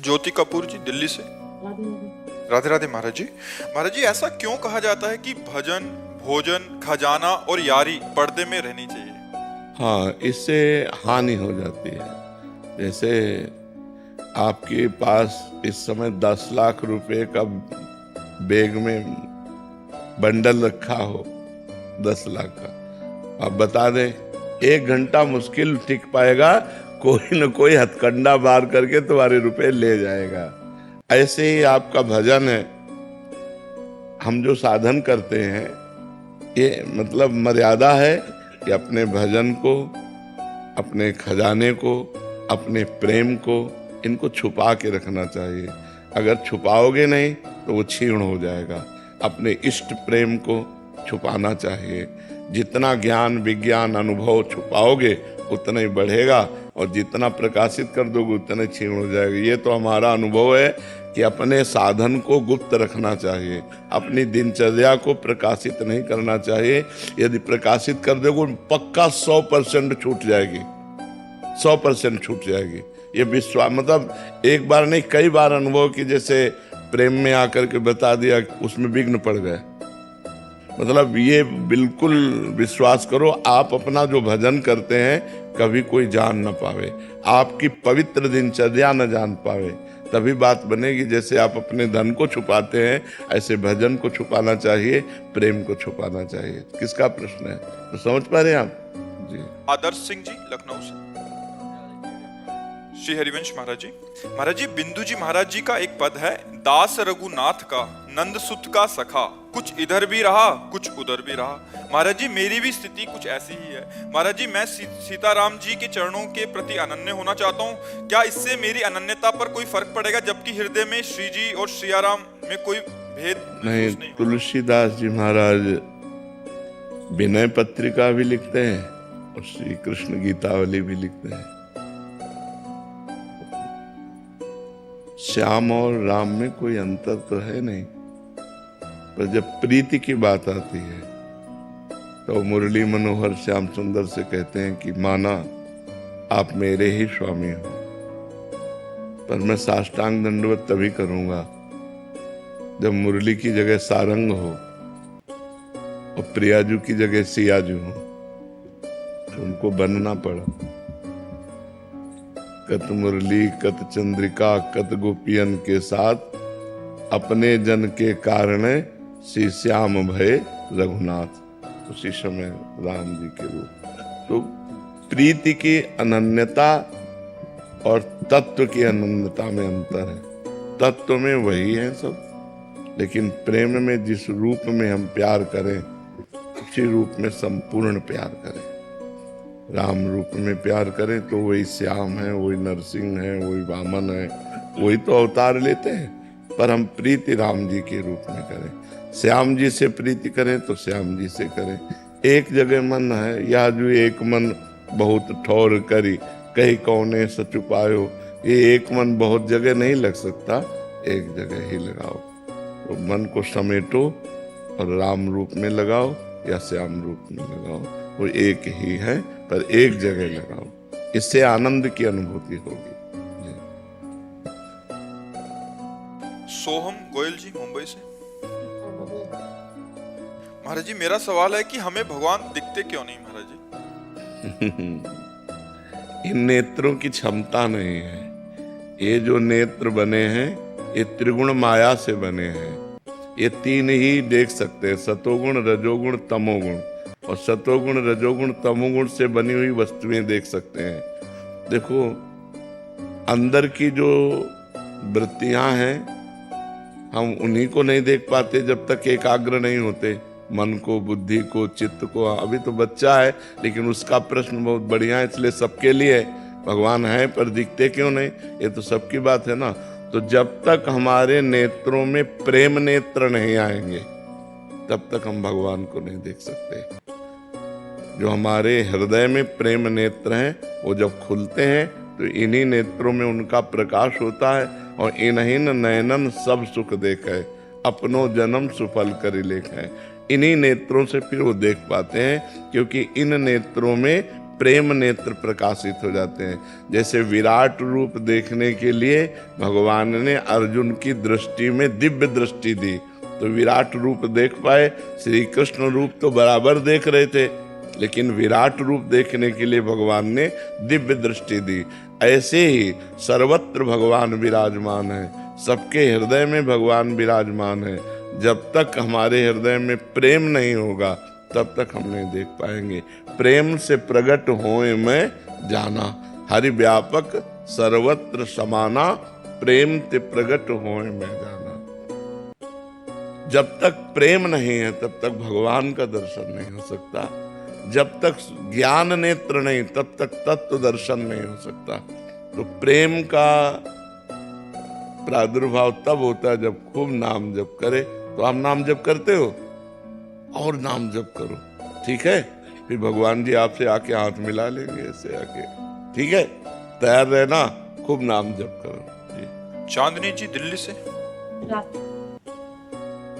ज्योति कपूर जी, दिल्ली से। राधे राधे महाराज जी। महाराज जी, ऐसा क्यों कहा जाता है कि भजन, भोजन, खजाना और यारी पर्दे में रहनी चाहिए? हाँ, इससे हानि हो जाती है। जैसे आपके पास इस समय 10 लाख रुपए का बैग में बंडल रखा हो, 10 लाख का, आप बता दें 1 घंटा मुश्किल टिक पाएगा, कोई न कोई हथकंडा मार करके तुम्हारे रुपए ले जाएगा। ऐसे ही आपका भजन है, हम जो साधन करते हैं, ये मतलब मर्यादा है कि अपने भजन को, अपने खजाने को, अपने प्रेम को, इनको छुपा के रखना चाहिए। अगर छुपाओगे नहीं तो वो क्षीण हो जाएगा। अपने इष्ट प्रेम को छुपाना चाहिए। जितना ज्ञान, विज्ञान, अनुभव छुपाओगे उतना ही बढ़ेगा, और जितना प्रकाशित कर दोगे उतना ही क्षीण हो जाएगा। ये तो हमारा अनुभव है कि अपने साधन को गुप्त रखना चाहिए, अपनी दिनचर्या को प्रकाशित नहीं करना चाहिए। यदि प्रकाशित कर दोगे पक्का 100% छूट जाएगी, 100% छूट जाएगी। ये विश्वास, मतलब एक बार नहीं कई बार अनुभव की, जैसे प्रेम में आकर के बता दिया, उसमें विघ्न पड़ गए। मतलब ये बिल्कुल विश्वास करो, आप अपना जो भजन करते हैं कभी कोई जान न पावे, आपकी पवित्र दिनचर्या न जान पावे, तभी बात बनेगी। जैसे आप अपने धन को छुपाते हैं, ऐसे भजन को छुपाना चाहिए, प्रेम को छुपाना चाहिए। किसका प्रश्न है, तो समझ पा रहे हैं आप जी। आदर्श सिंह जी, लखनऊ से। श्री हरिवंश महाराज जी। महाराज जी, बिंदु जी महाराज जी का एक पद है, दास रघुनाथ का नंद सुत का सखा, कुछ इधर भी रहा कुछ उधर भी रहा। महाराज जी, मेरी भी स्थिति कुछ ऐसी ही है। महाराज जी, मैं सीताराम जी के चरणों के प्रति अनन्य होना चाहता हूँ। क्या इससे मेरी अनन्यता पर कोई फर्क पड़ेगा, जबकि हृदय में श्री जी और श्रियाराम में कोई भेद नहीं? तुलसीदास जी महाराज विनय पत्रिका भी लिखते हैं और श्री कृष्ण गीतावली भी लिखते हैं। श्याम और राम में कोई अंतर तो है नहीं, पर जब प्रीति की बात आती है तो मुरली मनोहर श्याम सुंदर से कहते हैं कि माना आप मेरे ही स्वामी हो, पर मैं साष्टांग दंडवत तभी करूंगा जब मुरली की जगह सारंग हो और प्रियाजू की जगह सियाजू हो, तो उनको बनना पड़ा। कत मुरली कत चंद्रिका कत गोपियन के साथ, अपने जन के कारण श्री श्याम भय रघुनाथ। उसी समय राम जी के रूप। तो प्रीति की अनन्यता और तत्व की अनन्यता में अंतर है। तत्व में वही है सब, लेकिन प्रेम में जिस रूप में हम प्यार करें उसी रूप में संपूर्ण प्यार करें। राम रूप में प्यार करें तो वही श्याम है, वही नरसिंह है, वही वामन है, वही तो अवतार लेते हैं, पर हम प्रीति राम जी के रूप में करें। श्याम जी से प्रीति करें तो श्याम जी से करें। एक जगह मन है, या जो एक मन बहुत ठौर करी, कहीं कौने सच पायो। ये एक मन बहुत जगह नहीं लग सकता, एक जगह ही लगाओ। तो मन को समेटो और राम रूप में लगाओ या श्याम रूप में लगाओ, वो एक ही है, पर एक जगह लगाओ। इससे आनंद की अनुभूति होगी। सोहम गोयल जी, मुंबई से। महाराज जी, मेरा सवाल है कि हमें भगवान दिखते क्यों नहीं महाराज जी? इन नेत्रों की क्षमता नहीं है। ये जो नेत्र बने हैं ये त्रिगुण माया से बने हैं। ये तीन ही देख सकते हैं, सतोगुण, रजोगुण, तमोगुण। और सतोगुण, रजोगुण, तमोगुण से बनी हुई वस्तुएं देख सकते हैं। देखो, अंदर की जो वृत्तियां हैं हम उन्हीं को नहीं देख पाते जब तक एकाग्र नहीं होते, मन को, बुद्धि को, चित्त को। अभी तो बच्चा है, लेकिन उसका प्रश्न बहुत बढ़िया है, इसलिए सबके लिए भगवान है, पर दिखते क्यों नहीं, ये तो सबकी बात है ना। तो जब तक हमारे नेत्रों में प्रेम नेत्र नहीं आएंगे तब तक हम भगवान को नहीं देख सकते। जो हमारे हृदय में प्रेम नेत्र हैं वो जब खुलते हैं तो इन्हीं नेत्रों में उनका प्रकाश होता है। और इन्हीं नयनन सब सुख देखे, अपनों जन्म सुफल कर लेखे। इन्हीं नेत्रों से फिर वो देख पाते हैं, क्योंकि इन नेत्रों में प्रेम नेत्र प्रकाशित हो जाते हैं। जैसे विराट रूप देखने के लिए भगवान ने अर्जुन की दृष्टि में दिव्य दृष्टि दी, तो विराट रूप देख पाए। श्री कृष्ण रूप तो बराबर देख रहे थे, लेकिन विराट रूप देखने के लिए भगवान ने दिव्य दृष्टि दी। ऐसे ही सर्वत्र भगवान विराजमान है, सबके हृदय में भगवान विराजमान है। जब तक हमारे हृदय में प्रेम नहीं होगा तब तक हम नहीं देख पाएंगे। प्रेम से प्रकट होए मैं जाना, हरि व्यापक सर्वत्र समाना, प्रेम ते प्रकट होए मैं जाना। जब तक प्रेम नहीं है तब तक भगवान का दर्शन नहीं हो सकता। जब तक ज्ञान नेत्र नहीं तब तक तत्व दर्शन नहीं हो सकता। तो प्रेम का प्रादुर्भाव तब होता है जब खूब नाम जप करे। तो आप नाम जप करते हो और नाम जप करो, ठीक है? फिर भगवान जी आपसे आके हाथ मिला लेंगे, ऐसे आके, ठीक है? तैयार रहना, खूब नाम जप करो जी। चांदनी जी दिल्ली से।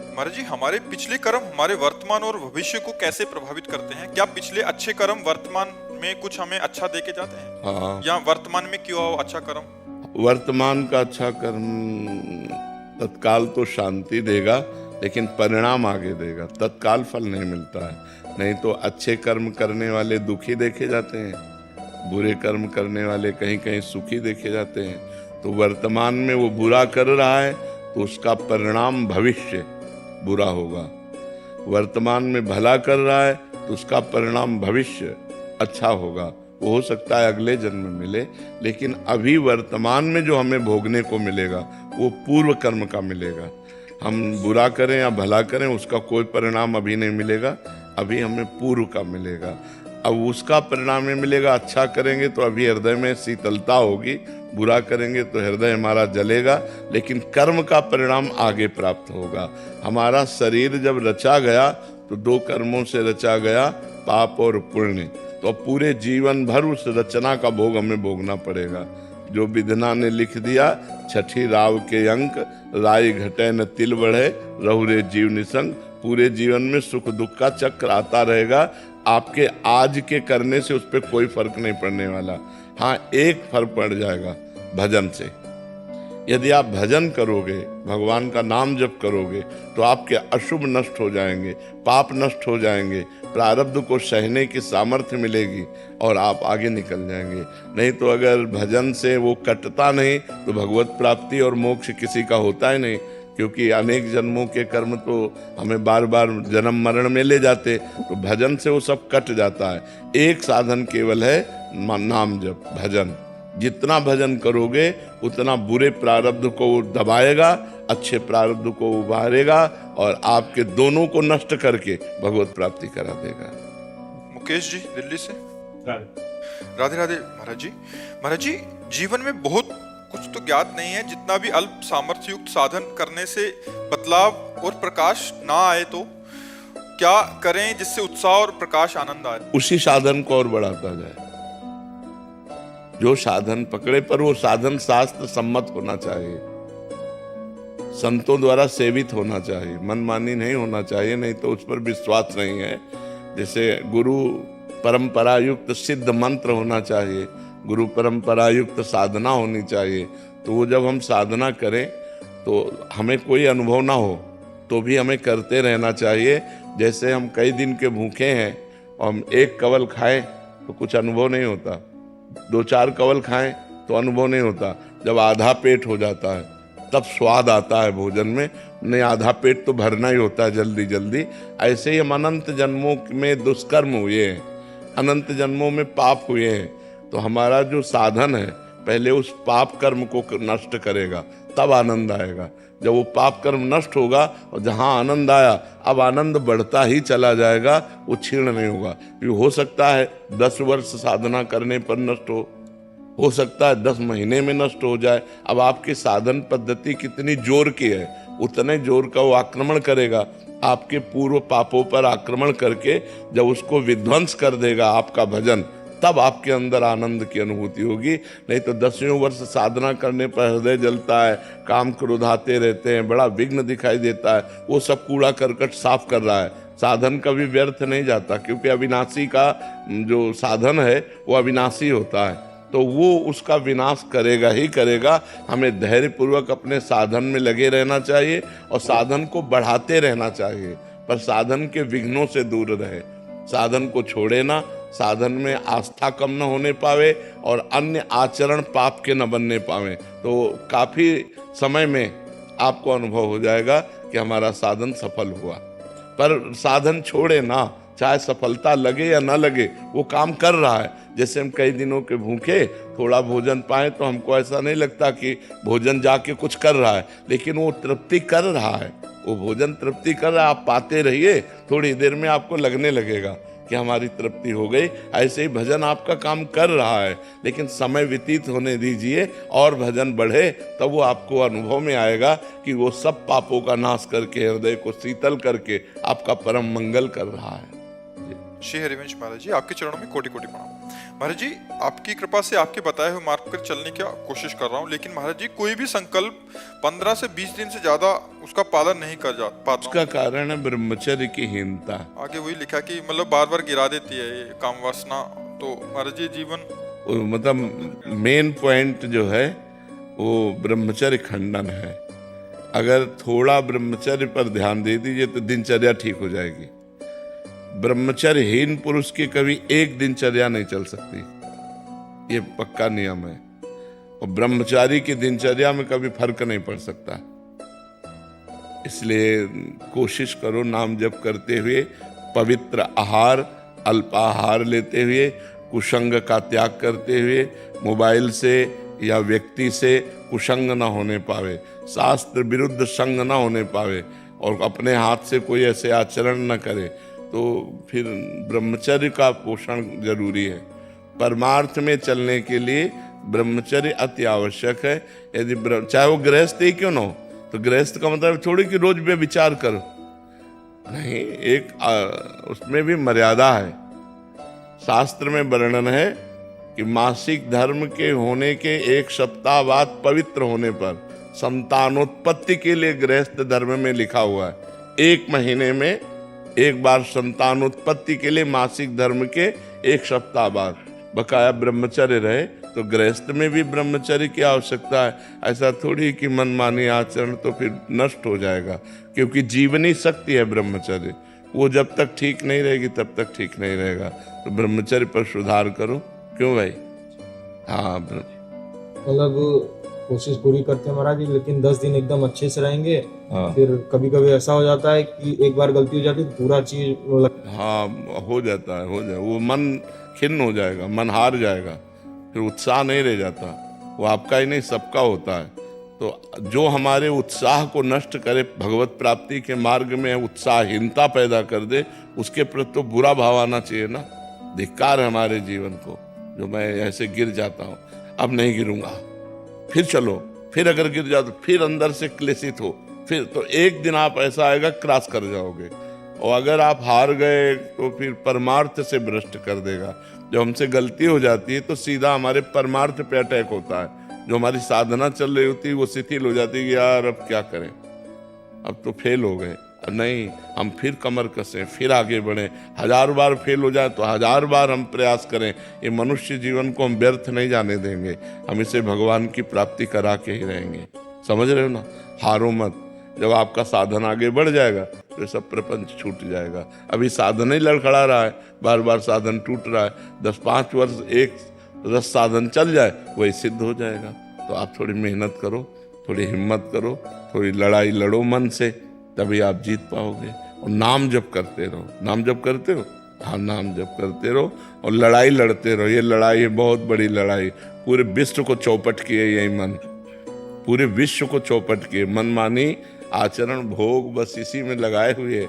महाराज जी, हमारे पिछले कर्म हमारे वर्तमान और भविष्य को कैसे प्रभावित करते हैं? क्या पिछले अच्छे कर्म वर्तमान में कुछ हमें अच्छा देके जाते हैं? हाँ, या वर्तमान में क्यों आओ अच्छा कर्म? वर्तमान का अच्छा कर्म तत्काल तो शांति देगा, लेकिन परिणाम आगे देगा। तत्काल फल नहीं मिलता है। नहीं तो अच्छे कर्म करने वाले दुखी देखे जाते हैं, बुरे कर्म करने वाले कहीं कहीं सुखी देखे जाते हैं। तो वर्तमान में वो बुरा कर रहा है तो उसका परिणाम भविष्य बुरा होगा। वर्तमान में भला कर रहा है तो उसका परिणाम भविष्य अच्छा होगा। वो हो सकता है अगले जन्म में मिले, लेकिन अभी वर्तमान में जो हमें भोगने को मिलेगा वो पूर्व कर्म का मिलेगा। हम बुरा करें या भला करें उसका कोई परिणाम अभी नहीं मिलेगा, अभी हमें पूर्व का मिलेगा। अब उसका परिणाम ये मिलेगा, अच्छा करेंगे तो अभी हृदय में शीतलता होगी, बुरा करेंगे तो हृदय हमारा जलेगा, लेकिन कर्म का परिणाम आगे प्राप्त होगा। हमारा शरीर जब रचा गया तो दो कर्मों से रचा गया, पाप और पुण्य। तो अब पूरे जीवन भर उस रचना का भोग हमें भोगना पड़ेगा। जो विधना ने लिख दिया, छठी राव के अंक, राई घटे न तिल बढ़े, रहुरे जीव निसंग। पूरे जीवन में सुख दुख का चक्र आता रहेगा। आपके आज के करने से उस पर कोई फर्क नहीं पड़ने वाला। हाँ, एक फर्क पड़ जाएगा, भजन से। यदि आप भजन करोगे, भगवान का नाम जप करोगे, तो आपके अशुभ नष्ट हो जाएंगे, पाप नष्ट हो जाएंगे, प्रारब्ध को सहने की सामर्थ्य मिलेगी और आप आगे निकल जाएंगे। नहीं तो अगर भजन से वो कटता नहीं तो भगवत प्राप्ति और मोक्ष किसी का होता ही नहीं, क्योंकि अनेक जन्मों के कर्म तो हमें बार बार जन्म मरण में ले जाते। तो भजन से वो सब कट जाता है। एक साधन केवल है, नाम जप, भजन। जितना भजन करोगे उतना बुरे प्रारब्ध को दबाएगा, अच्छे प्रारब्ध को उभारेगा और आपके दोनों को नष्ट करके भगवत प्राप्ति करा देगा। मुकेश जी दिल्ली से। राधे राधे महाराज जी। महाराज जी, जीवन में बहुत कुछ तो ज्ञात नहीं है, जितना भी अल्प सामर्थ्य युक्त साधन करने से बदलाव और प्रकाश ना आए तो क्या करें जिससे उत्साह और प्रकाश आनंद आए? उसी साधन को और बढ़ाता जाए। जो साधन पकड़े, पर वो साधन शास्त्र सम्मत होना चाहिए, संतों द्वारा सेवित होना चाहिए, मनमानी नहीं होना चाहिए, नहीं तो उस पर विश्वास नहीं है। जैसे गुरु परंपरा युक्त सिद्ध मंत्र होना चाहिए, गुरु परंपरा युक्त साधना होनी चाहिए। तो वो जब हम साधना करें तो हमें कोई अनुभव ना हो तो भी हमें करते रहना चाहिए। जैसे हम कई दिन के भूखे हैं और हम एक कवल खाएं तो कुछ अनुभव नहीं होता, 2-4 कवल खाएं तो अनुभव नहीं होता। जब आधा पेट हो जाता है तब स्वाद आता है भोजन में। नहीं, आधा पेट तो भरना ही होता है जल्दी जल्दी। ऐसे ही हम अनंत जन्मों में दुष्कर्म हुए हैं, अनंत जन्मों में पाप हुए हैं। तो हमारा जो साधन है पहले उस पाप कर्म को नष्ट करेगा, तब आनंद आएगा। जब वो पाप कर्म नष्ट होगा और जहाँ आनंद आया, अब आनंद बढ़ता ही चला जाएगा, वो क्षीण नहीं होगा। ये हो सकता है 10 वर्ष साधना करने पर नष्ट हो सकता है 10 महीने में नष्ट हो जाए। अब आपकी साधन पद्धति कितनी जोर की है, उतने जोर का वो आक्रमण करेगा। आपके पूर्व पापों पर आक्रमण करके जब उसको विध्वंस कर देगा आपका भजन, तब आपके अंदर आनंद की अनुभूति होगी। नहीं तो 10वें वर्ष साधना करने पर हृदय जलता है, काम क्रोध आते रहते हैं, बड़ा विघ्न दिखाई देता है। वो सब कूड़ा करकट साफ कर रहा है, साधन कभी व्यर्थ नहीं जाता, क्योंकि अविनाशी का जो साधन है वो अविनाशी होता है, तो वो उसका विनाश करेगा ही करेगा। हमें धैर्यपूर्वक अपने साधन में लगे रहना चाहिए और साधन को बढ़ाते रहना चाहिए, पर साधन के विघ्नों से दूर रहे, साधन को छोड़े ना, साधन में आस्था कम न होने पावे और अन्य आचरण पाप के न बनने पावे, तो काफी समय में आपको अनुभव हो जाएगा कि हमारा साधन सफल हुआ। पर साधन छोड़े ना, चाहे सफलता लगे या ना लगे, वो काम कर रहा है। जैसे हम कई दिनों के भूखे थोड़ा भोजन पाए तो हमको ऐसा नहीं लगता कि भोजन जाके कुछ कर रहा है, लेकिन वो तृप्ति कर रहा है, वो भोजन तृप्ति कर रहा है। आप पाते रहिए, थोड़ी देर में आपको लगने लगेगा कि हमारी तृप्ति हो गई। ऐसे ही भजन आपका काम कर रहा है, लेकिन समय व्यतीत होने दीजिए और भजन बढ़े, तब वो आपको अनुभव में आएगा कि वो सब पापों का नाश करके, हृदय को शीतल करके आपका परम मंगल कर रहा है। श्री हरिवंश महाराज जी, आपके चरणों में कोटि कोटि प्रणाम। महाराज जी, आपकी कृपा से आपके बताए हुए मार्ग पर चलने की कोशिश कर रहा हूँ, लेकिन महाराज जी कोई भी संकल्प 15 से 20 दिन से ज्यादा उसका पालन नहीं कर पाता। उसका कारण है ब्रह्मचर्य की हीनता। आगे वही लिखा कि मतलब बार बार गिरा देती है ये काम वासना, तो महाराज जी जीवन मतलब मेन पॉइंट जो है वो ब्रह्मचर्य खंडन है। अगर थोड़ा ब्रह्मचर्य पर ध्यान दे दीजिए तो दिनचर्या ठीक हो जाएगी। ब्रह्मचर्यहीन पुरुष की कभी एक दिनचर्या नहीं चल सकती, ये पक्का नियम है। और ब्रह्मचारी की दिनचर्या में कभी फर्क नहीं पड़ सकता। इसलिए कोशिश करो नाम जप करते हुए, पवित्र आहार अल्पाहार लेते हुए, कुसंग का त्याग करते हुए, मोबाइल से या व्यक्ति से कुसंग न होने पावे, शास्त्र विरुद्ध संग न होने पावे और अपने हाथ से कोई ऐसे आचरण न करे, तो फिर ब्रह्मचर्य का पोषण जरूरी है। परमार्थ में चलने के लिए ब्रह्मचर्य अति आवश्यक है। यदि चाहे वो गृहस्थ ही क्यों न हो, तो गृहस्थ का मतलब थोड़ी कि रोज में विचार करो, नहीं, एक उसमें भी मर्यादा है। शास्त्र में वर्णन है कि मासिक धर्म के होने के 1 सप्ताह बाद पवित्र होने पर संतानोत्पत्ति के लिए गृहस्थ धर्म में लिखा हुआ है 1 महीने में एक बार संतानोत्पत्ति के लिए मासिक धर्म के 1 सप्ताह बाद बकाया ब्रह्मचर्य रहे। तो गृहस्थ में भी ब्रह्मचर्य की आवश्यकता है। ऐसा थोड़ी कि मनमानी आचरण तो फिर नष्ट हो जाएगा, क्योंकि जीवनी शक्ति है ब्रह्मचर्य, वो जब तक ठीक नहीं रहेगी तब तक ठीक नहीं रहेगा। तो ब्रह्मचर्य पर सुधार करो। क्यों भाई? हाँ, मतलब कोशिश पूरी करते हैं महाराज जी, लेकिन 10 दिन एकदम अच्छे से रहेंगे। हाँ। फिर कभी कभी ऐसा हो जाता है कि एक बार गलती हो जाती है पूरा चीज हाँ हो जाता है, हो जाए, वो मन खिन्न हो जाएगा, मन हार जाएगा, फिर उत्साह नहीं रह जाता। वो आपका ही नहीं सबका होता है। तो जो हमारे उत्साह को नष्ट करे, भगवत प्राप्ति के मार्ग में उत्साहहीनता पैदा कर दे, उसके प्रति तो बुरा भाव आना चाहिए ना। धिक्कार है हमारे जीवन को, जो मैं ऐसे गिर जाता हूँ, अब नहीं गिरूंगा, फिर चलो, फिर अगर गिर जाओ तो फिर अंदर से क्लेशित हो, फिर तो एक दिन आप ऐसा आएगा क्रॉस कर जाओगे। और अगर आप हार गए तो फिर परमार्थ से भ्रष्ट कर देगा। जब हमसे गलती हो जाती है तो सीधा हमारे परमार्थ पे अटैक होता है। जो हमारी साधना चल रही होती है वो शिथिल हो जाती है कि यार अब क्या करें, अब तो फेल हो गए। नहीं, हम फिर कमर कसें, फिर आगे बढ़ें। 1000 बार फेल हो जाए तो 1000 बार हम प्रयास करें। ये मनुष्य जीवन को हम व्यर्थ नहीं जाने देंगे, हम इसे भगवान की प्राप्ति करा के ही रहेंगे। समझ रहे हो ना? हारो मत। जब आपका साधन आगे बढ़ जाएगा तो सब प्रपंच छूट जाएगा। अभी साधन ही लड़खड़ा रहा है, बार बार साधन टूट रहा है। 10-5 वर्ष एक रस साधन चल जाए, वही सिद्ध हो जाएगा। तो आप थोड़ी मेहनत करो, थोड़ी हिम्मत करो, थोड़ी लड़ाई लड़ो मन से, तभी आप जीत पाओगे। और नाम जप करते रहो। नाम जप करते हो? हाँ, नाम जप करते रहो और लड़ाई लड़ते रहो। ये लड़ाई है बहुत बड़ी लड़ाई, पूरे विश्व को चौपट किए यही मन, पूरे विश्व को चौपट किए। मनमानी आचरण भोग बस इसी में लगाए हुए।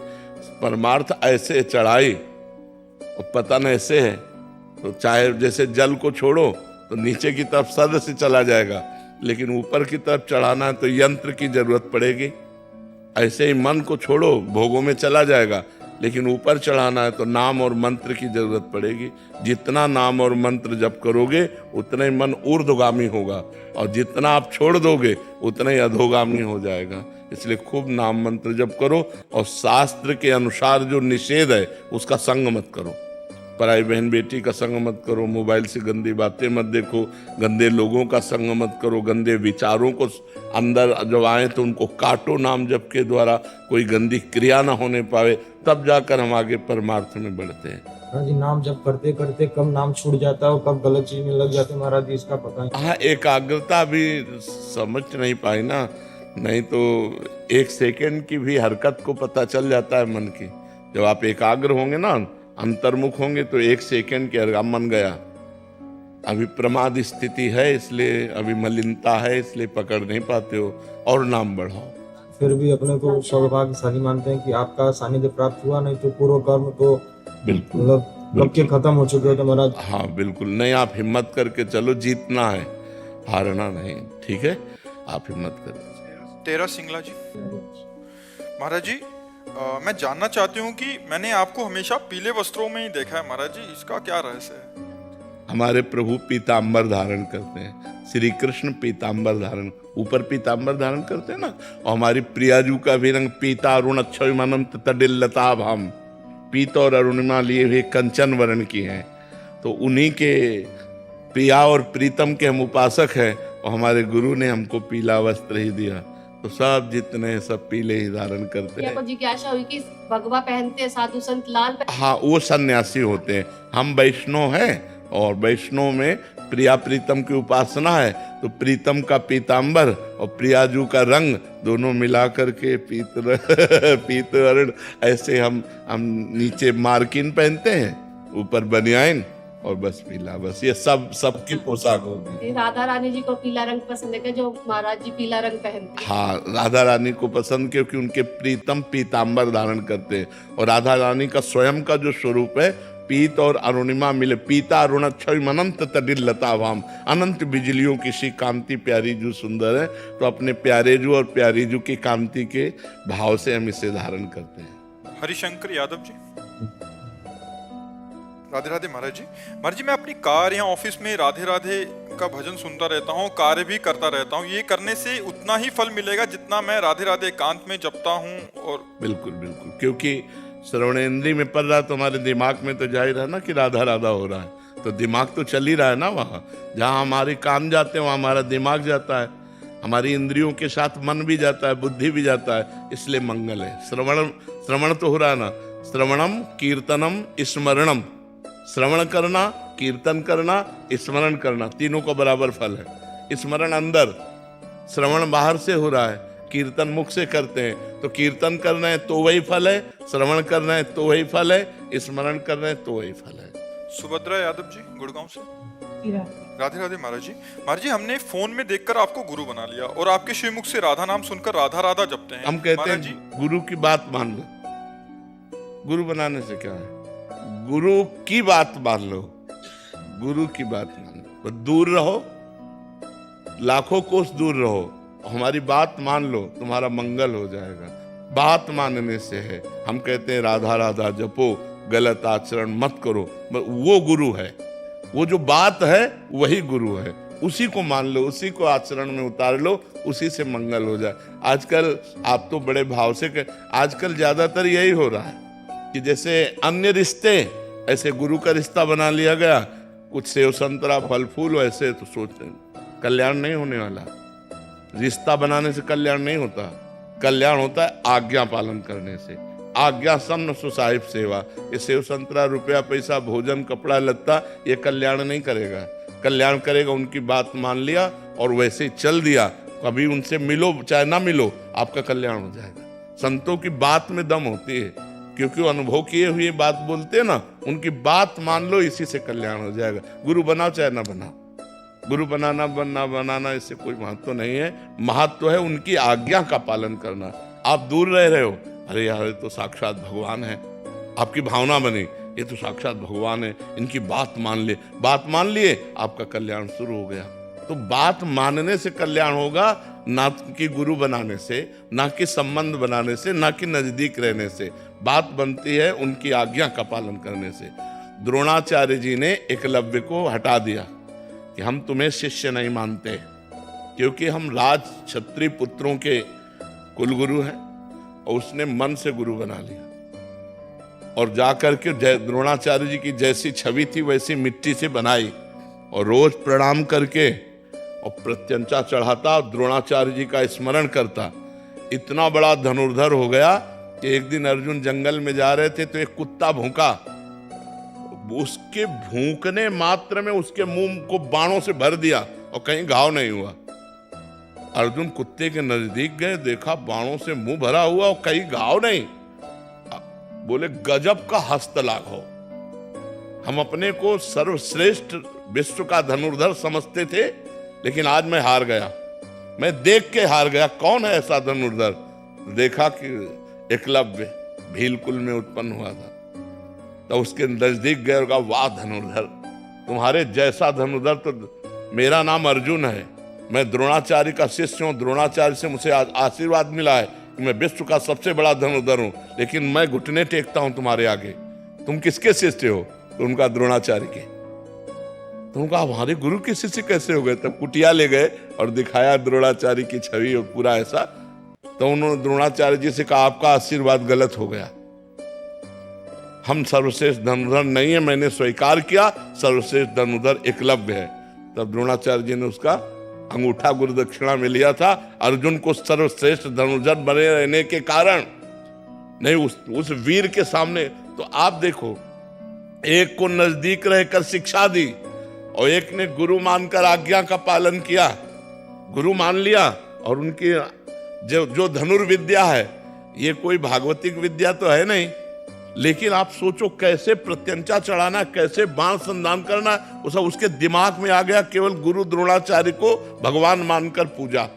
परमार्थ ऐसे चढ़ाई और पतन ऐसे है। तो चाहे जैसे जल को छोड़ो तो नीचे की तरफ सद से चला जाएगा, लेकिन ऊपर की तरफ चढ़ाना है तो यंत्र की जरूरत पड़ेगी। ऐसे ही मन को छोड़ो, भोगों में चला जाएगा, लेकिन ऊपर चढ़ाना है तो नाम और मंत्र की जरूरत पड़ेगी। जितना नाम और मंत्र जप करोगे उतना ही मन ऊर्ध्वगामी होगा, और जितना आप छोड़ दोगे उतना ही अधोगामी हो जाएगा। इसलिए खूब नाम मंत्र जप करो, और शास्त्र के अनुसार जो निषेध है उसका संग मत करो। पराई बहन बेटी का संग मत करो, मोबाइल से गंदी बातें मत देखो, गंदे लोगों का संग मत करो, गंदे विचारों को अंदर जब आए तो उनको काटो नाम जप के द्वारा, कोई गंदी क्रिया ना होने पावे, तब जाकर हम आगे परमार्थ में बढ़ते हैं। महाराज जी नाम जब करते करते कब नाम छूट जाता है और कब गलत चीज में लग जाते हैं महाराज जी, इसका पता नहीं। हाँ, एकाग्रता भी समझ नहीं पाई ना, नहीं तो 1 सेकंड की भी हरकत को पता चल जाता है मन की। जब आप एकाग्र होंगे ना, अंतर्मुख होंगे, तो 1 सेकंड के हरकत मन गया। अभी प्रमाद स्थिति है, इसलिए अभी मलिनता है, इसलिए पकड़ नहीं पाते हो, और नाम बढ़ाओ। फिर भी अपने को सौभाग्यशाली मानते हैं कि आपका सानिध्य प्राप्त हुआ, नहीं तो पूर्व कर्म तो बिल्कुल मतलब कब के खत्म हो चुके होते महाराज। हाँ बिल्कुल, नहीं आप हिम्मत करके चलो, जीतना है, हारना नहीं। ठीक है, आप हिम्मत करो। तेरा सिंगला जी। महाराज जी मैं जानना चाहती हूँ कि मैंने आपको हमेशा पीले वस्त्रों में ही देखा है महाराज जी, इसका क्या रहस्य है? हमारे प्रभु पीतांबर धारण करते हैं, श्री कृष्ण पीतांबर धारण, ऊपर पीतांबर धारण करते हैं ना, और हमारी प्रियाजू का भी रंग पीता अरुण अक्षयमानम तडिल लताभ, हम पीत और अरुणिमा लिए हुए कंचन वर्ण की हैं। तो उन्हीं के प्रिया और प्रीतम के हम उपासक हैं, और हमारे गुरु ने हमको पीला वस्त्र ही दिया, तो सब जितने सब पीले ही धारण करते हैं। जिज्ञासा हुई कि भगवा पहनते हैं साधु संत लाल हाँ, वो सन्यासी होते हैं, हम वैष्णव हैं, और वैष्णव में प्रिया प्रीतम की उपासना है, तो प्रीतम का पीतांबर और प्रियाजू का रंग दोनों मिला करके पीत वर्ण, ऐसे हम नीचे मार्किन पहनते हैं, ऊपर बनियाइन, और बस पीला, बस ये सबकी पोशाक होगी। राधा रानी जी को पीला रंग पसंद है, जो महाराज जी पीला रंग पहनते हैं। हाँ, राधा रानी को पसंद, क्योंकि उनके प्रीतम पीतांबर धारण करते हैं, और राधा रानी का स्वयं का जो स्वरूप है पीत और अरुणिमा मिले, पीता अरुण अक्षय अनंत तडिल लतावाम, अनंत बिजलियों की सी कांति प्यारी जू सुंदर है। तो अपने प्यारे जू और प्यारी जू की कांति के भाव से हम इसे धारण करते हैं। हरिशंकर यादव जी। राधे राधे महाराज जी। महाराज जी मैं अपनी कार या ऑफिस में राधे राधे का भजन सुनता रहता हूँ, कार्य भी करता रहता हूँ, ये करने से उतना ही फल मिलेगा जितना मैं राधे राधे एकांत में जपता हूँ? और बिल्कुल बिल्कुल, क्योंकि श्रवणेंद्रिय में पड़ रहा तो हमारे दिमाग में तो जाहिर है ना कि राधा राधा हो रहा है, तो दिमाग तो चल ही रहा है ना। वहाँ जहाँ हमारे कान जाते हैं वहाँ हमारा दिमाग जाता है, हमारी इंद्रियों के साथ मन भी जाता है, बुद्धि भी जाता है, इसलिए मंगल है। श्रवण तो हो रहा है ना, श्रवणम कीर्तनम स्मरणम, श्रवण करना, कीर्तन करना, स्मरण करना, तीनों का बराबर फल है। स्मरण अंदर, श्रवण बाहर से हो रहा है, कीर्तन मुख से करते हैं, तो कीर्तन कर रहे हैं तो वही फल है, श्रवण कर रहे हैं तो वही फल है, स्मरण कर रहे हैं तो वही फल है। सुभद्रा यादव जी गुड़गांव से। राधे राधे महाराज जी। महाराज जी हमने फोन में देखकर आपको गुरु बना लिया और आपके श्रीमुख से राधा नाम सुनकर राधा राधा जपते हैं। हम कहते हैं गुरु की बात मान लो, गुरु बनाने से क्या है, गुरु की बात मान लो, गुरु की बात मान लो, दूर रहो, लाखों कोस दूर रहो, हमारी बात मान लो, तुम्हारा मंगल हो जाएगा। बात मानने से है। हम कहते हैं राधा राधा जपो, गलत आचरण मत करो, वो गुरु है, वो जो बात है वही गुरु है, उसी को मान लो, उसी को आचरण में उतार लो, उसी से मंगल हो जाए। आजकल आप तो बड़े भाव से आजकल ज्यादातर यही हो रहा है कि जैसे अन्य रिश्ते ऐसे गुरु का रिश्ता बना लिया गया, कुछ सेव संतरा फल फूल, वैसे तो सोचते कल्याण नहीं होने वाला। रिश्ता बनाने से कल्याण नहीं होता, कल्याण होता है आज्ञा पालन करने से। आज्ञा समन सुसाहिब सेवा, ये सेव संतरा रुपया पैसा भोजन कपड़ा लत्ता ये कल्याण नहीं करेगा। कल्याण करेगा उनकी बात मान लिया और वैसे ही चल दिया, कभी उनसे मिलो चाहे ना मिलो, आपका कल्याण हो जाएगा। संतों की बात में दम होती है, क्योंकि वो अनुभव किए हुए बात बोलते हैं ना, उनकी बात मान लो, इसी से कल्याण हो जाएगा। गुरु बनाओ चाहे ना बनाओ, गुरु बनाना बनना बनाना इससे कोई महत्व नहीं है। महत्व है उनकी आज्ञा का पालन करना। आप दूर रह रहे हो, अरे यार ये तो साक्षात भगवान है, आपकी भावना बनी, ये तो साक्षात भगवान है, इनकी बात मान ले, बात मान लिए, आपका कल्याण शुरू हो गया। तो बात मानने से कल्याण होगा, ना कि गुरु बनाने से, ना कि संबंध बनाने से, ना कि नजदीक रहने से। बात बनती है उनकी आज्ञा का पालन करने से। द्रोणाचार्य जी ने एकलव्य को हटा दिया कि हम तुम्हें शिष्य नहीं मानते, क्योंकि हम राज क्षत्रिय पुत्रों के कुलगुरु हैं, और उसने मन से गुरु बना लिया। और जाकर के द्रोणाचार्य जी की जैसी छवि थी वैसी मिट्टी से बनाई, और रोज प्रणाम करके और प्रत्यंचा चढ़ाता और द्रोणाचार्य जी का स्मरण करता। इतना बड़ा धनुर्धर हो गया कि एक दिन अर्जुन जंगल में जा रहे थे तो एक कुत्ता भौंका। उसके भूंकने मात्र में उसके मुंह को बाणों से भर दिया और कहीं घाव नहीं हुआ। अर्जुन कुत्ते के नजदीक गए, देखा बाणों से मुंह भरा हुआ और कहीं घाव नहीं। बोले गजब का हस्तलाघ हो। हम अपने को सर्वश्रेष्ठ विश्व का धनुर्धर समझते थे, लेकिन आज मैं हार गया। मैं देख के हार गया, कौन है ऐसा धनुर्धर? देखा कि एकलव्य भीलकुल में उत्पन्न हुआ था। तो उसके नजदीक गए और कहा, वाह धनुर्धर, तुम्हारे जैसा धनुर्धर तो मेरा नाम अर्जुन है। मैं द्रोणाचार्य का शिष्य हूँ। द्रोणाचार्य से मुझे आशीर्वाद मिला है कि मैं विश्व का सबसे बड़ा धनुर्धर हूँ, लेकिन मैं घुटने टेकता हूँ तुम्हारे आगे। तुम किसके शिष्य हो? तो उनका द्रोणाचार्य के। तो उनका हमारे गुरु के शिष्य कैसे हो गए? तब कुटिया ले गए और दिखाया द्रोणाचार्य की छवि और पूरा ऐसा। तो उन्होंने द्रोणाचार्य जी से कहा, आपका आशीर्वाद गलत हो गया, हम सर्वश्रेष्ठ धनुर्धर नहीं है। मैंने स्वीकार किया, सर्वश्रेष्ठ धनुर्धर एकलव्य है। तब द्रोणाचार्य जी ने उसका अंगूठा गुरु दक्षिणा में लिया था। अर्जुन को सर्वश्रेष्ठ धनुर्धर बने रहने के कारण नहीं, उस वीर के सामने। तो आप देखो, एक को नजदीक रहकर शिक्षा दी और एक ने गुरु मानकर आज्ञा का पालन किया, गुरु मान लिया। और उनकी जो धनुर्विद्या है, ये कोई भागवतिक विद्या तो है नहीं, लेकिन आप सोचो कैसे प्रत्यंचा चढ़ाना, कैसे बाण संधान करना, वो सब उसके दिमाग में आ गया। केवल गुरु द्रोणाचार्य को भगवान मानकर पूजा।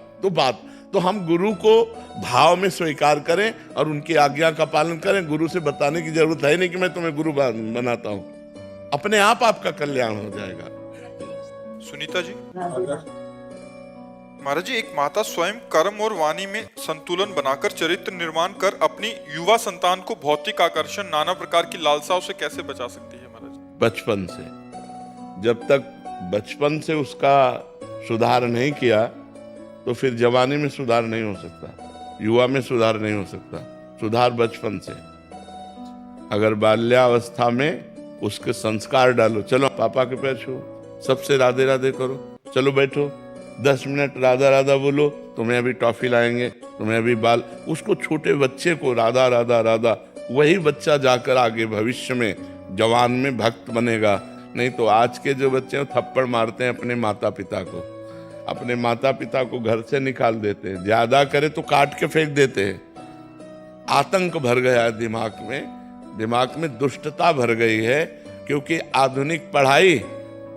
तो हम गुरु को भाव में स्वीकार करें और उनकी आज्ञा का पालन करें। गुरु से बताने की जरूरत है नहीं कि मैं तुम्हें गुरु बनाता हूं, अपने आप आपका कल्याण हो जाएगा। सुनीता जी, महाराज जी, एक माता स्वयं कर्म और वाणी में संतुलन बनाकर चरित्र निर्माण कर अपनी युवा संतान को भौतिक आकर्षण, नाना प्रकार की लालसाओं से कैसे बचा सकती है महाराज? बचपन से, जब तक बचपन से उसका सुधार नहीं किया तो फिर जवानी में सुधार नहीं हो सकता, युवा में सुधार नहीं हो सकता। सुधार बचपन से। अगर बाल्यावस्था में उसके संस्कार डालो, चलो पापा के पैर छू, सबसे राधे राधे करो, चलो बैठो 10 मिनट राधा राधा बोलो, तुम्हें अभी टॉफी लाएंगे, तुम्हें अभी बाल। उसको छोटे बच्चे को राधा राधा राधा, वही बच्चा जाकर आगे भविष्य में जवान में भक्त बनेगा। नहीं तो आज के जो बच्चे हैं थप्पड़ मारते हैं अपने माता पिता को, अपने माता पिता को घर से निकाल देते हैं, ज्यादा करे तो काट के फेंक देते हैं। आतंक भर गया है दिमाग में दुष्टता भर गई है, क्योंकि आधुनिक पढ़ाई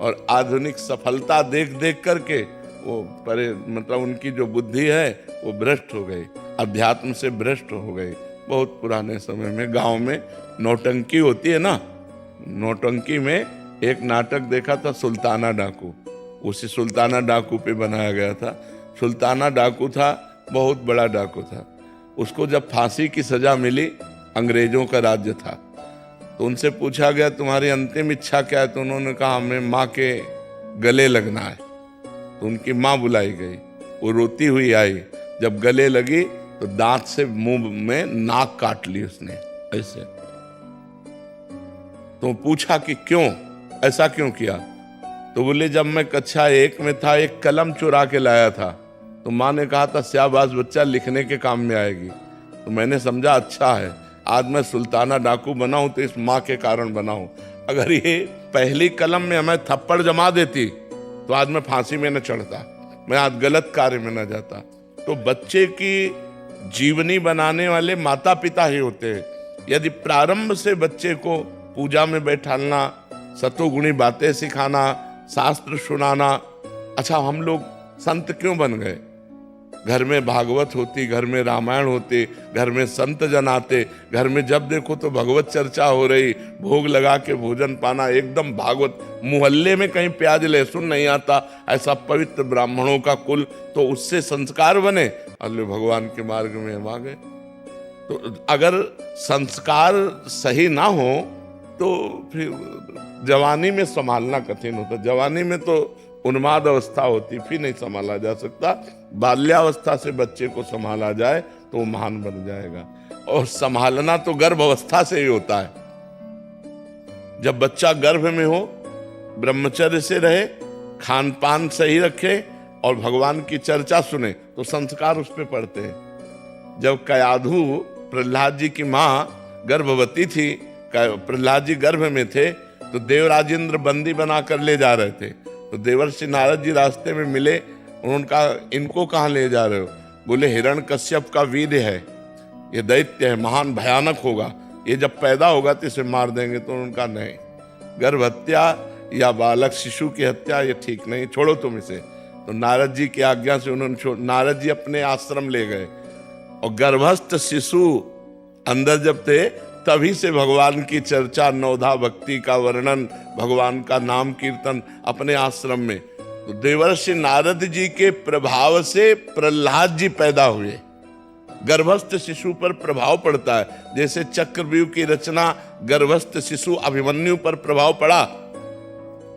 और आधुनिक सफलता देख देख करके वो मतलब उनकी जो बुद्धि है वो भ्रष्ट हो गई, अध्यात्म से भ्रष्ट हो गई। बहुत पुराने समय में गांव में नौटंकी होती है ना, नौटंकी में एक नाटक देखा था सुल्ताना डाकू, उसी सुल्ताना डाकू पे बनाया गया था। सुल्ताना डाकू था, बहुत बड़ा डाकू था। उसको जब फांसी की सजा मिली, अंग्रेजों का राज्य था, तो उनसे पूछा गया तुम्हारी अंतिम इच्छा क्या है? तो उन्होंने कहा हमें माँ के गले लगना है। तो उनकी माँ बुलाई गई, वो रोती हुई आई, जब गले लगी तो दांत से मुंह में नाक काट ली उसने ऐसे। तो पूछा कि क्यों, ऐसा क्यों किया? तो बोले जब मैं कक्षा 1 में था एक कलम चुरा के लाया था, तो माँ ने कहा था शाबाश बच्चा, लिखने के काम में आएगी। तो मैंने समझा अच्छा है, आज मैं सुल्ताना डाकू बना हूं तो इस माँ के कारण बना हूं। अगर ये पहली कलम में हमें थप्पड़ जमा देती तो आज मैं फांसी में न चढ़ता, मैं आज गलत कार्य में न जाता। तो बच्चे की जीवनी बनाने वाले माता पिता ही होते हैं। यदि प्रारंभ से बच्चे को पूजा में बैठाना, सतोगुणी बातें सिखाना, शास्त्र सुनाना। अच्छा, हम लोग संत क्यों बन गए? घर में भागवत होती, घर में रामायण होते, घर में संत जन आते, घर में जब देखो तो भगवत चर्चा हो रही, भोग लगा के भोजन पाना, एकदम भागवत। मोहल्ले में कहीं प्याज लहसुन नहीं आता, ऐसा पवित्र ब्राह्मणों का कुल, तो उससे संस्कार बने, अल्लाह भगवान के मार्ग में हम आ गए। तो अगर संस्कार सही ना हो तो फिर जवानी में संभालना कठिन होता। जवानी में तो उन्माद अवस्था होती, फिर नहीं संभाला जा सकता। बाल्यावस्था से बच्चे को संभाला जाए तो वो महान बन जाएगा। और संभालना तो गर्भ अवस्था से ही होता है। जब बच्चा गर्भ में हो, ब्रह्मचर्य से रहे, खान पान सही रखे और भगवान की चर्चा सुने तो संस्कार उस पर पड़ते हैं। जब कयाधु प्रहलाद जी की माँ गर्भवती थी, प्रहलाद जी गर्भ में थे, तो देवराजेंद्र बंदी बनाकर ले जा रहे थे। तो देवर्षि नारद जी रास्ते में मिले, उन्होंने कहा इनको कहाँ ले जा रहे हो? बोले हिरण्यकश्यप का वीर्य है, ये दैत्य है, महान भयानक होगा, ये जब पैदा होगा तो इसे मार देंगे। तो उनका नहीं, गर्भ हत्या या बालक शिशु की हत्या ये ठीक नहीं, छोड़ो तुम इसे। तो नारद जी की आज्ञा से उन्होंने नारद जी अपने आश्रम ले गए और गर्भस्थ शिशु अंदर जब थे तभी से भगवान की चर्चा, नवधा भक्ति का वर्णन, भगवान का नाम कीर्तन अपने आश्रम में। तो देवर्षि नारद जी के प्रभाव से प्रहलाद जी पैदा हुए। गर्भस्थ शिशु पर प्रभाव पड़ता है, जैसे चक्रव्यूह की रचना गर्भस्थ शिशु अभिमन्यु पर प्रभाव पड़ा।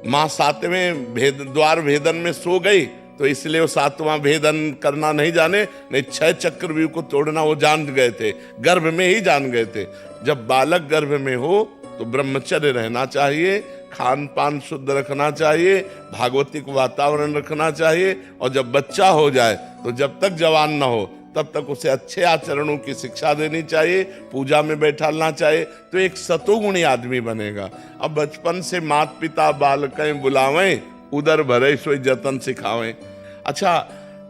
मां 7वें द्वार भेदन में सो गई, तो इसलिए वो 7वां भेदन करना नहीं जाने, नहीं 6 चक्रव्यूह को तोड़ना वो जान गए थे, गर्भ में ही जान गए थे। जब बालक गर्भ में हो तो ब्रह्मचर्य रहना चाहिए, खान पान शुद्ध रखना चाहिए, भागवतिक वातावरण रखना चाहिए। और जब बच्चा हो जाए तो जब तक जवान ना हो तब तक उसे अच्छे आचरणों की शिक्षा देनी चाहिए, पूजा में बैठालना चाहिए, तो एक सतोगुणी आदमी बनेगा। अब बचपन से माता पिता बालकें बुलावें, उदर भरे सोई जतन सिखावें। अच्छा,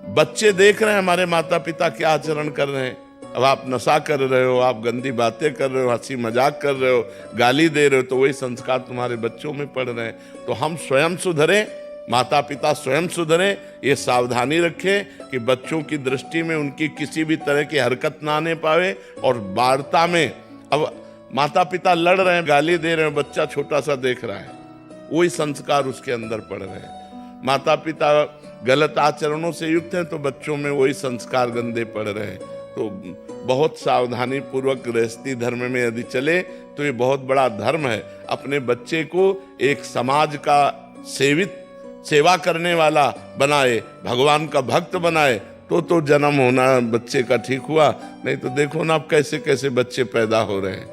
बच्चे देख रहे हैं हमारे माता पिता क्या आचरण कर रहे हैं। अब आप नशा कर रहे हो, आप गंदी बातें कर रहे हो, हंसी मजाक कर रहे हो, गाली दे रहे हो, तो वही संस्कार तुम्हारे बच्चों में पड़ रहे हैं। तो हम स्वयं सुधरें, माता पिता स्वयं सुधरें, ये सावधानी रखें कि बच्चों की दृष्टि में उनकी किसी भी तरह की हरकत ना आने पावे। और वार्ता में अब माता पिता लड़ रहे हैं, गाली दे रहे हैं, बच्चा छोटा सा देख रहा है, वही संस्कार उसके अंदर पड़ रहे हैं। माता पिता गलत आचरणों से युक्त हैं तो बच्चों में वही संस्कार गंदे पड़ रहे हैं। तो बहुत सावधानी पूर्वक गृहस्थी धर्म में यदि चले तो ये बहुत बड़ा धर्म है। अपने बच्चे को एक समाज का सेवा करने वाला बनाए, भगवान का भक्त बनाए, तो जन्म होना बच्चे का ठीक हुआ। नहीं तो देखो ना अब कैसे कैसे बच्चे पैदा हो रहे हैं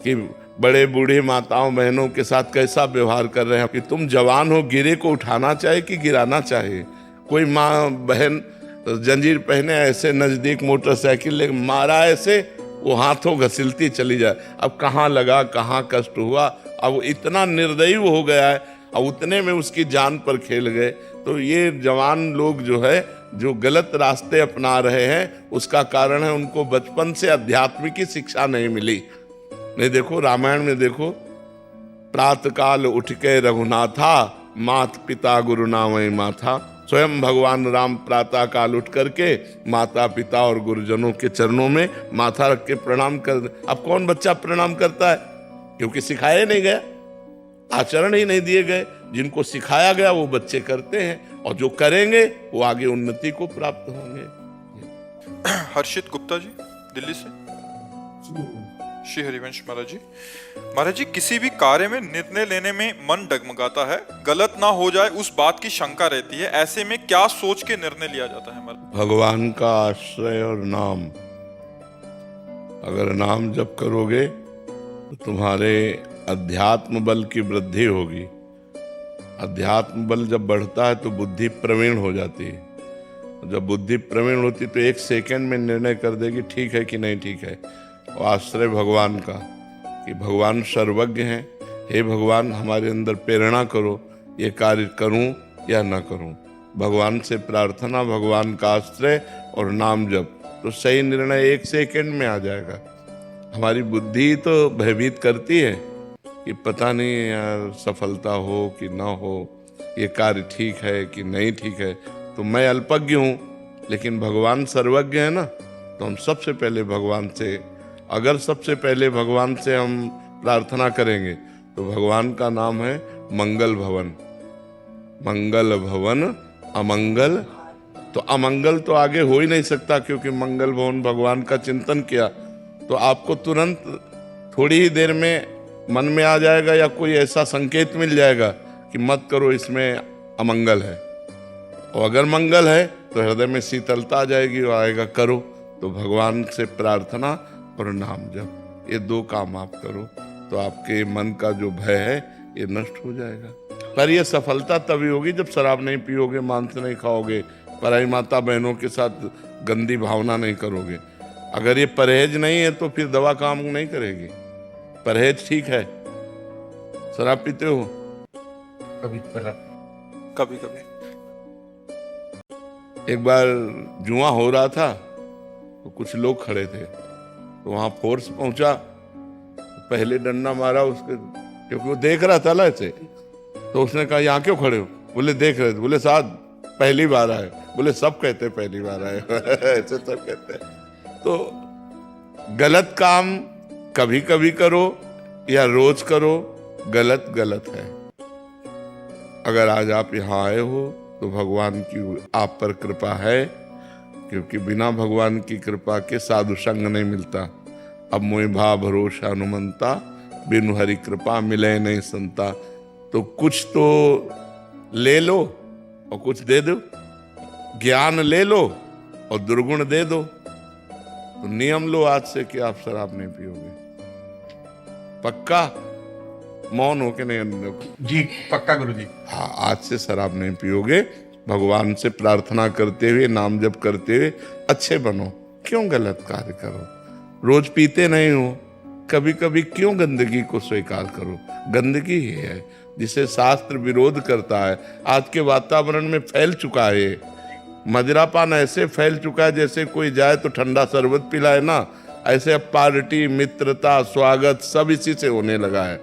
कि बड़े बूढ़े माताओं बहनों के साथ कैसा व्यवहार कर रहे हैं कि तुम जवान हो, गिरे को उठाना चाहिए कि गिराना चाहिए। कोई माँ बहन जंजीर पहने ऐसे नजदीक मोटरसाइकिल ले मारा ऐसे, वो हाथों घसीलती चली जाए। अब कहाँ लगा, कहाँ कष्ट हुआ, अब इतना निर्दयी हो गया है, अब उतने में उसकी जान पर खेल गए। तो ये जवान लोग जो है जो गलत रास्ते अपना रहे हैं, उसका कारण है उनको बचपन से अध्यात्म की शिक्षा नहीं मिली। नहीं देखो रामायण में देखो, प्रातः काल उठ के रघुनाथा, मात पिता गुरु नामय माथा। स्वयं भगवान राम प्रातः काल उठ करके माता पिता और गुरुजनों के चरणों में माथा रख के प्रणाम कर। अब कौन बच्चा प्रणाम करता है? क्योंकि सिखाया नहीं गया, आचरण ही नहीं दिए गए। जिनको सिखाया गया वो बच्चे करते हैं, और जो करेंगे वो आगे उन्नति को प्राप्त होंगे। हर्षित गुप्ता जी दिल्ली से। श्री हरिवंश महाराज जी। महाराज जी, किसी भी कार्य में निर्णय लेने में मन डगमगाता है, गलत ना हो जाए उस बात की शंका रहती है, ऐसे में क्या सोच के निर्णय लिया जाता है? भगवान का आश्रय और नाम, अगर नाम जप करोगे तो तुम्हारे अध्यात्म बल की वृद्धि होगी। अध्यात्म बल जब बढ़ता है तो बुद्धि प्रवीण हो जाती है। जब बुद्धि प्रवीण होती तो 1 सेकंड में निर्णय कर देगी ठीक है कि नहीं ठीक है। और आश्रय भगवान का कि भगवान सर्वज्ञ हैं, हे भगवान हमारे अंदर प्रेरणा करो, ये कार्य करूं या ना करूं। भगवान से प्रार्थना, भगवान का आश्रय और नाम जप, तो सही निर्णय 1 सेकंड में आ जाएगा। हमारी बुद्धि तो भयभीत करती है कि पता नहीं यार सफलता हो कि ना हो, ये कार्य ठीक है कि नहीं ठीक है। तो मैं अल्पज्ञ हूँ, लेकिन भगवान सर्वज्ञ है ना, तो हम सबसे पहले भगवान से, अगर सबसे पहले भगवान से हम प्रार्थना करेंगे तो भगवान का नाम है मंगल भवन। मंगल भवन अमंगल, तो अमंगल तो आगे हो ही नहीं सकता, क्योंकि मंगल भवन भगवान का चिंतन किया तो आपको तुरंत थोड़ी ही देर में मन में आ जाएगा या कोई ऐसा संकेत मिल जाएगा कि मत करो, इसमें अमंगल है। और अगर मंगल है तो हृदय में शीतलता आ जाएगी और आएगा करो। तो भगवान से प्रार्थना और नाम जप, ये दो काम आप करो तो आपके मन का जो भय है ये नष्ट हो जाएगा। पर ये सफलता तभी होगी जब शराब नहीं पियोगे, मांस नहीं खाओगे, पराई माता बहनों के साथ गंदी भावना नहीं करोगे। अगर ये परहेज नहीं है तो फिर दवा काम नहीं करेगी। परहेज ठीक है, शराब पीते हो कभी कभी। एक बार जुआ हो रहा था तो कुछ लोग खड़े थे, तो वहां फोर्स पहुंचा, पहले डंडा मारा उसके, क्योंकि वो देख रहा था ऐसे, तो उसने कहा यहाँ क्यों खड़े हो? बोले देख रहे थे। बोले साहब पहली बार आए। बोले सब कहते पहली बार आए ऐसे सब कहते हैं। तो गलत काम कभी कभी करो या रोज करो, गलत गलत है। अगर आज आप यहाँ आए हो तो भगवान की आप पर कृपा है, क्योंकि बिना भगवान की कृपा के साधु संग नहीं मिलता। अब मोहि भा भरोसा हनुमंता, बिनु हरि कृपा मिले नहीं संता। तो कुछ तो ले लो और कुछ दे दो, ज्ञान ले लो और दुर्गुण दे दो। तो नियम लो आज से कि आप शराब नहीं पियोगे। पक्का? मौन हो के नहीं? जी पक्का गुरुजी। हाँ, आज से शराब नहीं पियोगे। भगवान से प्रार्थना करते हुए, नाम जप करते हुए अच्छे बनो। क्यों गलत कार्य करो? रोज पीते नहीं हो, कभी कभी क्यों गंदगी को स्वीकार करो? गंदगी ही है जिसे शास्त्र विरोध करता है। आज के वातावरण में फैल चुका है, मदिरापान ऐसे फैल चुका है जैसे कोई जाए तो ठंडा शरबत पिलाए ना, ऐसे अब पार्टी, मित्रता, स्वागत सब इसी से होने लगा है।